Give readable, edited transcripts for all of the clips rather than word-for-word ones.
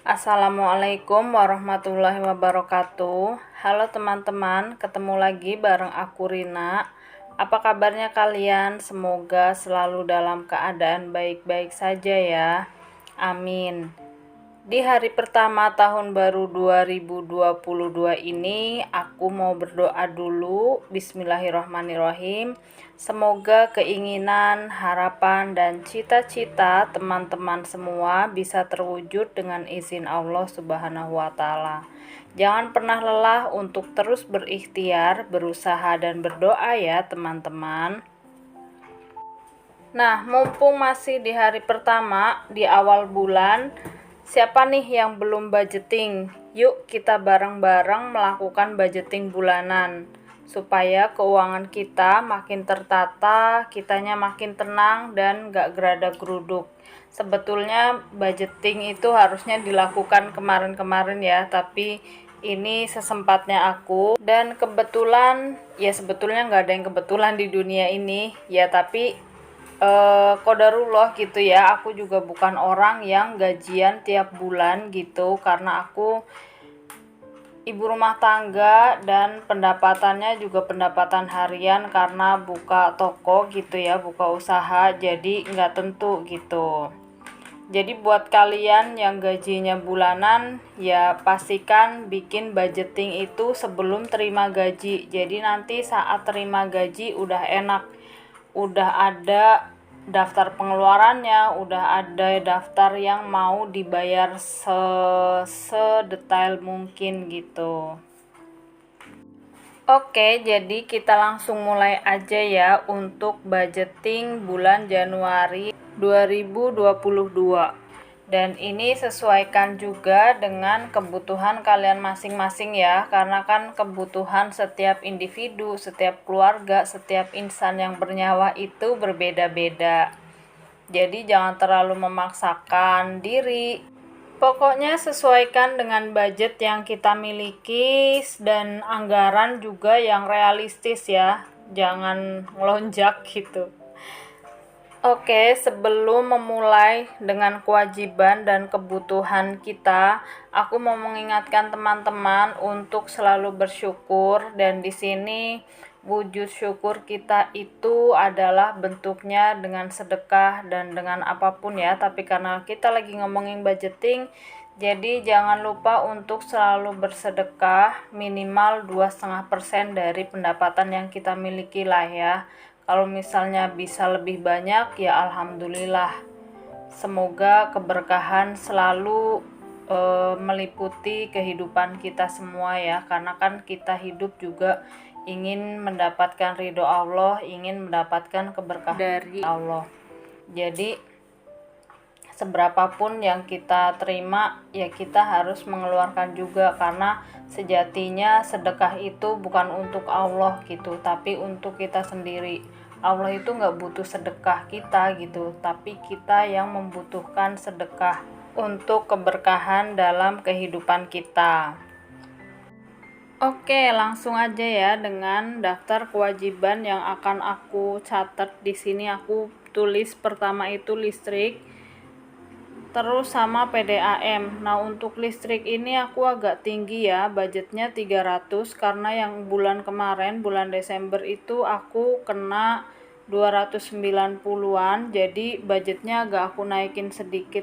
Assalamualaikum warahmatullahi wabarakatuh. Halo teman-teman, ketemu lagi bareng aku Rina. Apa kabarnya kalian? Semoga selalu dalam keadaan baik-baik saja ya. Amin. Di hari pertama tahun baru 2022 ini, aku mau berdoa dulu. Bismillahirrahmanirrahim. Semoga keinginan, harapan, dan cita-cita teman-teman semua bisa terwujud dengan izin Allah Subhanahu wa Ta'ala. Jangan pernah lelah untuk terus berikhtiar, berusaha, dan berdoa ya, teman-teman. Nah, mumpung masih di hari pertama, di awal bulan, siapa nih yang belum budgeting? Yuk kita bareng-bareng melakukan budgeting bulanan supaya keuangan kita makin tertata, kitanya makin tenang dan gak gerada-geruduk. Sebetulnya budgeting itu harusnya dilakukan kemarin-kemarin ya, tapi ini sesempatnya aku dan kebetulan, ya sebetulnya gak ada yang kebetulan di dunia ini ya, tapi qadarullah gitu ya, aku juga bukan orang yang gajian tiap bulan gitu, karena aku ibu rumah tangga dan pendapatannya juga pendapatan harian karena buka toko gitu ya, buka usaha, jadi nggak tentu gitu. Jadi buat kalian yang gajinya bulanan, ya pastikan bikin budgeting itu sebelum terima gaji. Jadi nanti saat terima gaji udah enak, udah ada daftar pengeluarannya, udah ada daftar yang mau dibayar sedetail mungkin gitu. Oke, jadi kita langsung mulai aja ya untuk budgeting bulan Januari 2022. Dan ini sesuaikan juga dengan kebutuhan kalian masing-masing ya, karena kan kebutuhan setiap individu, setiap keluarga, setiap insan yang bernyawa itu berbeda-beda. Jadi jangan terlalu memaksakan diri. Pokoknya sesuaikan dengan budget yang kita miliki dan anggaran juga yang realistis ya. Jangan melonjak gitu. Oke, sebelum memulai dengan kewajiban dan kebutuhan kita, aku mau mengingatkan teman-teman untuk selalu bersyukur, dan di sini wujud syukur kita itu adalah bentuknya dengan sedekah dan dengan apapun ya, tapi karena kita lagi ngomongin budgeting, jadi jangan lupa untuk selalu bersedekah minimal 2,5% dari pendapatan yang kita miliki lah ya. Kalau misalnya bisa lebih banyak ya alhamdulillah. Semoga keberkahan selalu meliputi kehidupan kita semua ya, karena kan kita hidup juga ingin mendapatkan ridho Allah, ingin mendapatkan keberkahan dari Allah. Jadi seberapapun yang kita terima ya kita harus mengeluarkan juga, karena sejatinya sedekah itu bukan untuk Allah gitu, tapi untuk kita sendiri. Allah itu gak butuh sedekah kita gitu, tapi kita yang membutuhkan sedekah untuk keberkahan dalam kehidupan kita. Oke, langsung aja ya dengan daftar kewajiban yang akan aku catat di sini. Aku tulis pertama itu listrik, terus sama PDAM. Nah, untuk listrik ini aku agak tinggi ya, budgetnya 300, karena yang bulan kemarin, bulan Desember itu aku kena 290-an, jadi budgetnya agak aku naikin sedikit.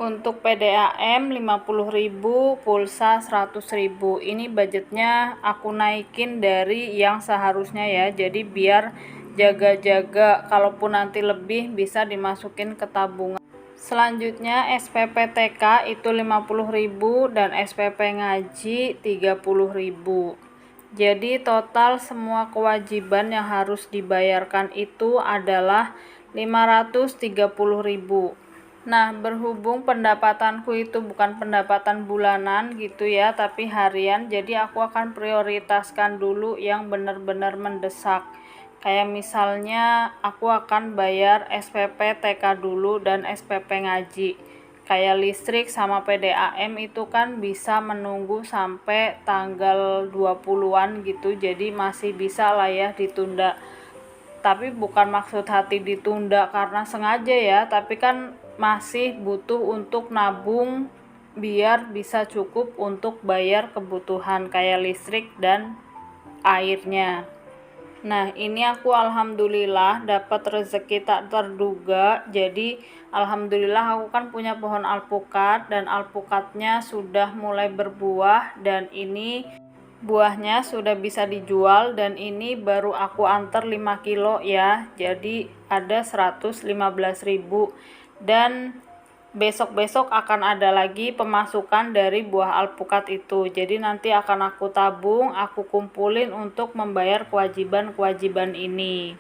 Untuk PDAM 50.000, pulsa 100.000. Ini budgetnya aku naikin dari yang seharusnya ya, jadi biar jaga-jaga kalaupun nanti lebih bisa dimasukin ke tabungan. Selanjutnya SPP TK itu 50.000 dan SPP ngaji 30.000. Jadi total semua kewajiban yang harus dibayarkan itu adalah 530.000. Nah, berhubung pendapatanku itu bukan pendapatan bulanan gitu ya, tapi harian, jadi aku akan prioritaskan dulu yang benar-benar mendesak. Kayak misalnya aku akan bayar SPP TK dulu dan SPP ngaji. Kayak listrik sama PDAM itu kan bisa menunggu sampai tanggal 20-an gitu, jadi masih bisa lah ya ditunda. Tapi bukan maksud hati ditunda karena sengaja ya, tapi kan masih butuh untuk nabung biar bisa cukup untuk bayar kebutuhan kayak listrik dan airnya. Nah, ini aku alhamdulillah dapat rezeki tak terduga. Jadi alhamdulillah aku kan punya pohon alpukat dan alpukatnya sudah mulai berbuah dan ini buahnya sudah bisa dijual dan ini baru aku antar 5 kilo ya. Jadi ada 115.000 dan besok-besok akan ada lagi pemasukan dari buah alpukat itu. Jadi nanti akan aku tabung, aku kumpulin untuk membayar kewajiban-kewajiban ini.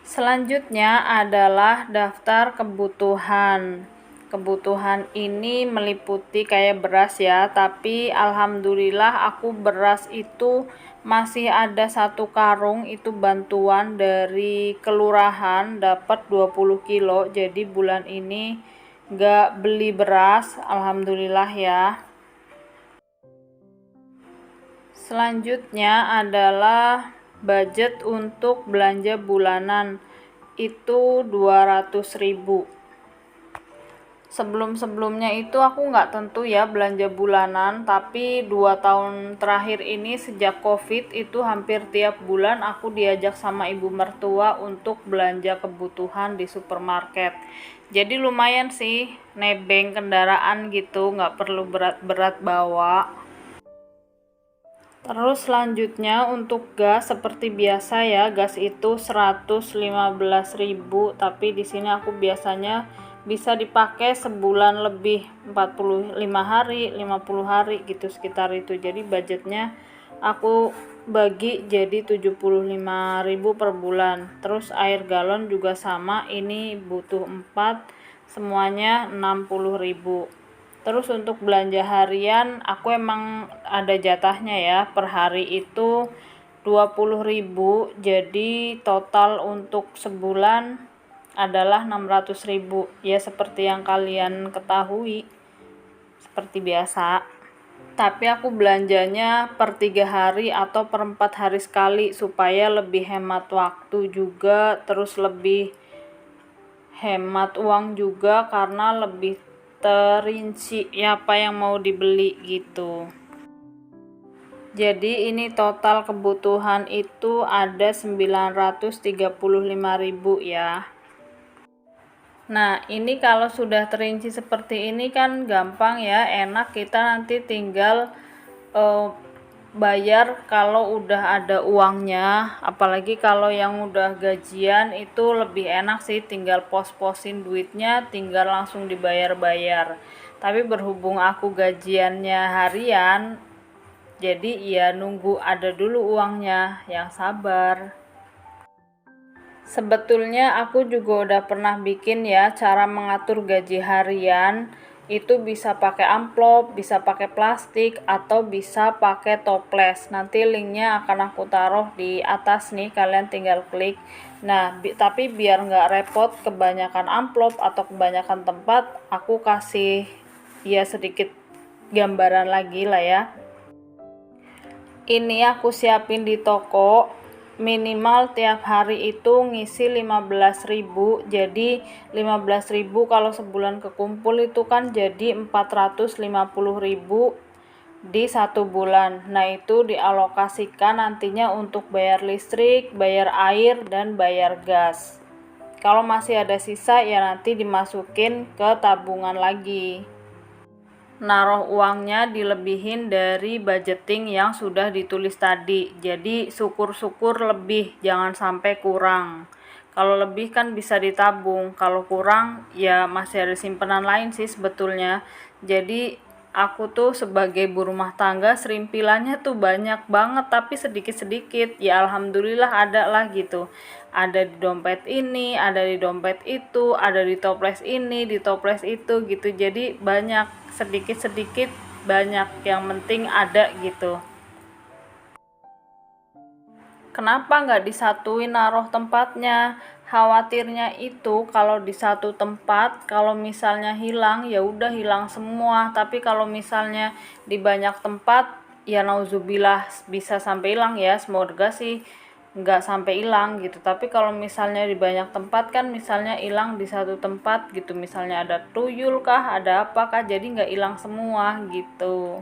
Selanjutnya adalah daftar kebutuhan. Kebutuhan ini meliputi kayak beras ya, tapi alhamdulillah aku beras itu masih ada 1 karung itu bantuan dari kelurahan dapat 20 kilo. Jadi bulan ini gak beli beras, alhamdulillah ya. Selanjutnya adalah budget untuk belanja bulanan itu 200.000. Sebelum-sebelumnya itu aku nggak tentu ya belanja bulanan, tapi 2 tahun terakhir ini sejak COVID itu hampir tiap bulan aku diajak sama ibu mertua untuk belanja kebutuhan di supermarket. Jadi lumayan sih nebeng kendaraan gitu, nggak perlu berat-berat bawa. Terus selanjutnya untuk gas seperti biasa ya, gas itu 115.000, tapi di sini aku biasanya bisa dipakai sebulan lebih, 45 hari, 50 hari gitu sekitar itu. Jadi budgetnya aku bagi jadi 75.000 per bulan. Terus air galon juga sama, ini butuh 4, semuanya 60.000. Terus untuk belanja harian aku emang ada jatahnya ya, per hari itu 20.000, jadi total untuk sebulan adalah 600.000 ya, seperti yang kalian ketahui seperti biasa. Tapi aku belanjanya per 3 hari atau per 4 hari sekali supaya lebih hemat waktu juga, terus lebih hemat uang juga karena lebih terinci ya apa yang mau dibeli gitu. Jadi ini total kebutuhan itu ada 935.000 ya. Nah, ini kalau sudah terinci seperti ini kan gampang ya, enak, kita nanti tinggal bayar kalau udah ada uangnya. Apalagi kalau yang udah gajian itu lebih enak sih, tinggal pos-posin duitnya, tinggal langsung dibayar-bayar. Tapi berhubung aku gajiannya harian, jadi ya nunggu ada dulu uangnya, yang sabar. Sebetulnya aku juga udah pernah bikin ya cara mengatur gaji harian. Itu bisa pakai amplop, bisa pakai plastik, atau bisa pakai toples. Nanti linknya akan aku taruh di atas nih, kalian tinggal klik. Nah, tapi biar nggak repot kebanyakan amplop atau kebanyakan tempat, aku kasih ya sedikit gambaran lagi lah ya. Ini aku siapin di toko, minimal tiap hari itu ngisi 15.000. Jadi 15.000 kalau sebulan kekumpul itu kan jadi 450.000 di 1 bulan. Nah, itu dialokasikan nantinya untuk bayar listrik, bayar air, dan bayar gas. Kalau masih ada sisa ya nanti dimasukin ke tabungan lagi. Naruh uangnya dilebihin dari budgeting yang sudah ditulis tadi. Jadi syukur-syukur lebih, jangan sampai kurang. Kalau lebih kan bisa ditabung, kalau kurang ya masih ada simpanan lain sih sebetulnya. Jadi aku tuh sebagai ibu rumah tangga serimpilannya tuh banyak banget tapi sedikit-sedikit. Ya alhamdulillah ada lah gitu. Ada di dompet ini, ada di dompet itu, ada di toples ini, di toples itu gitu. Jadi banyak, sedikit-sedikit banyak, yang penting ada gitu. Kenapa nggak disatuin naruh tempatnya? Khawatirnya itu kalau di satu tempat, kalau misalnya hilang ya udah hilang semua. Tapi kalau misalnya di banyak tempat, ya nauzubillah bisa sampai hilang ya. Semoga sih nggak sampai hilang gitu. Tapi kalau misalnya di banyak tempat kan misalnya hilang di satu tempat gitu, misalnya ada tuyul kah, ada apakah, jadi nggak hilang semua gitu.